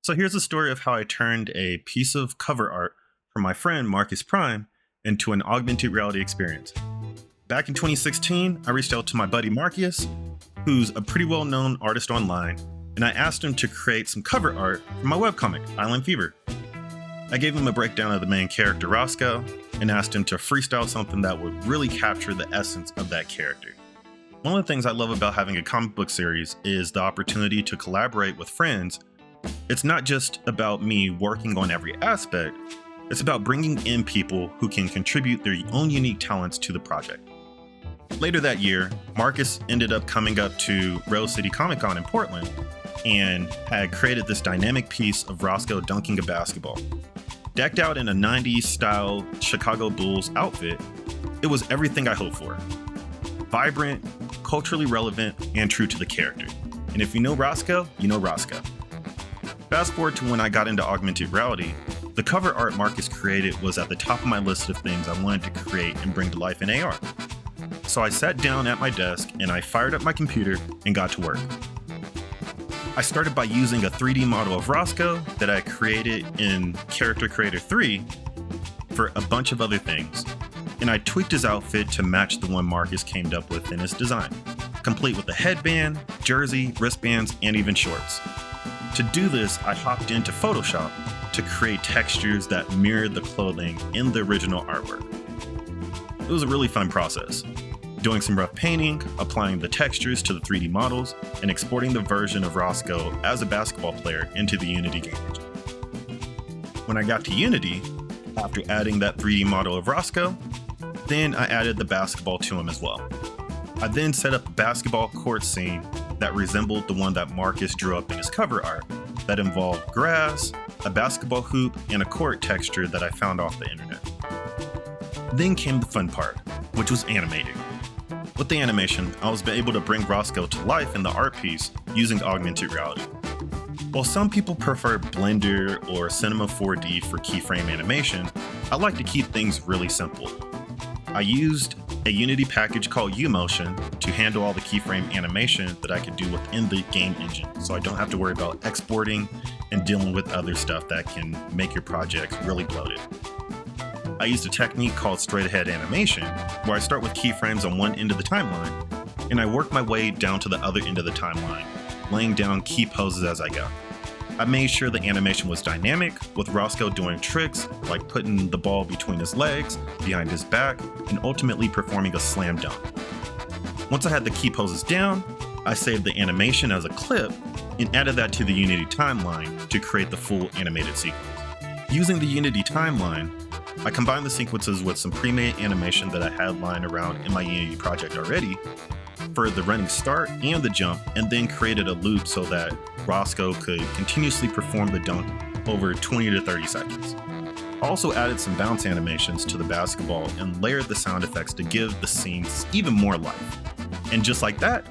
So here's a story of how I turned a piece of cover art from my friend Markus Prime into an augmented reality experience. Back in 2016, I reached out to my buddy Markus, who's a pretty well-known artist online, and I asked him to create some cover art for my webcomic, Eyelnd Feevr. I gave him a breakdown of the main character, Roscoe, and asked him to freestyle something that would really capture the essence of that character. One of the things I love about having a comic book series is the opportunity to collaborate with friends. It's not just about me working on every aspect, it's about bringing in people who can contribute their own unique talents to the project. Later that year, Markus ended up coming up to Rail City Comic Con in Portland and had created this dynamic piece of Roscoe dunking a basketball. Decked out in a 90s style Chicago Bulls outfit, it was everything I hoped for. Vibrant, culturally relevant, and true to the character. And if you know Roscoe, you know Roscoe. Fast forward to when I got into augmented reality, the cover art Markus created was at the top of my list of things I wanted to create and bring to life in AR. So I sat down at my desk and I fired up my computer and got to work. I started by using a 3D model of Roscoe that I created in Character Creator 3 for a bunch of other things, and I tweaked his outfit to match the one Markus came up with in his design, complete with a headband, jersey, wristbands, and even shorts. To do this, I hopped into Photoshop to create textures that mirrored the clothing in the original artwork. It was a really fun process, doing some rough painting, applying the textures to the 3D models, and exporting the version of Roscoe as a basketball player into the Unity game engine. When I got to Unity, after adding that 3D model of Roscoe, then I added the basketball to him as well. I then set up a basketball court scene that resembled the one that Markus drew up in his cover art that involved grass, a basketball hoop, and a court texture that I found off the internet. Then came the fun part, which was animating. With the animation, I was able to bring Roscoe to life in the art piece using augmented reality. While some people prefer Blender or Cinema 4D for keyframe animation, I like to keep things really simple. I used a Unity package called Umotion to handle all the keyframe animation that I could do within the game engine, so I don't have to worry about exporting and dealing with other stuff that can make your project really bloated. I used a technique called straight ahead animation, where I start with keyframes on one end of the timeline, and I work my way down to the other end of the timeline, laying down key poses as I go. I made sure the animation was dynamic, with Roscoe doing tricks like putting the ball between his legs, behind his back, and ultimately performing a slam dunk. Once I had the key poses down, I saved the animation as a clip and added that to the Unity timeline to create the full animated sequence. Using the Unity timeline, I combined the sequences with some pre-made animation that I had lying around in my Unity project already for the running start and the jump, and then created a loop so that Roscoe could continuously perform the dunk over 20 to 30 seconds. I also added some bounce animations to the basketball and layered the sound effects to give the scenes even more life. And just like that,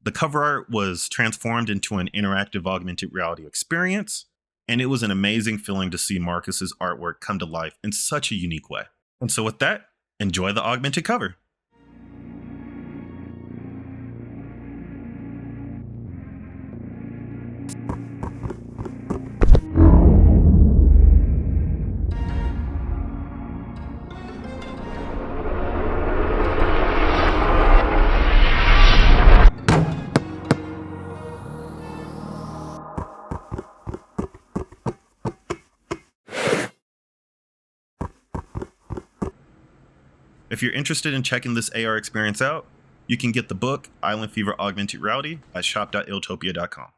the cover art was transformed into an interactive augmented reality experience, and it was an amazing feeling to see Markus's artwork come to life in such a unique way. And so with that, enjoy the augmented cover. If you're interested in checking this AR experience out, you can get the book, Eyelnd Feevr Augmented Reality, at shop.iltopia.com.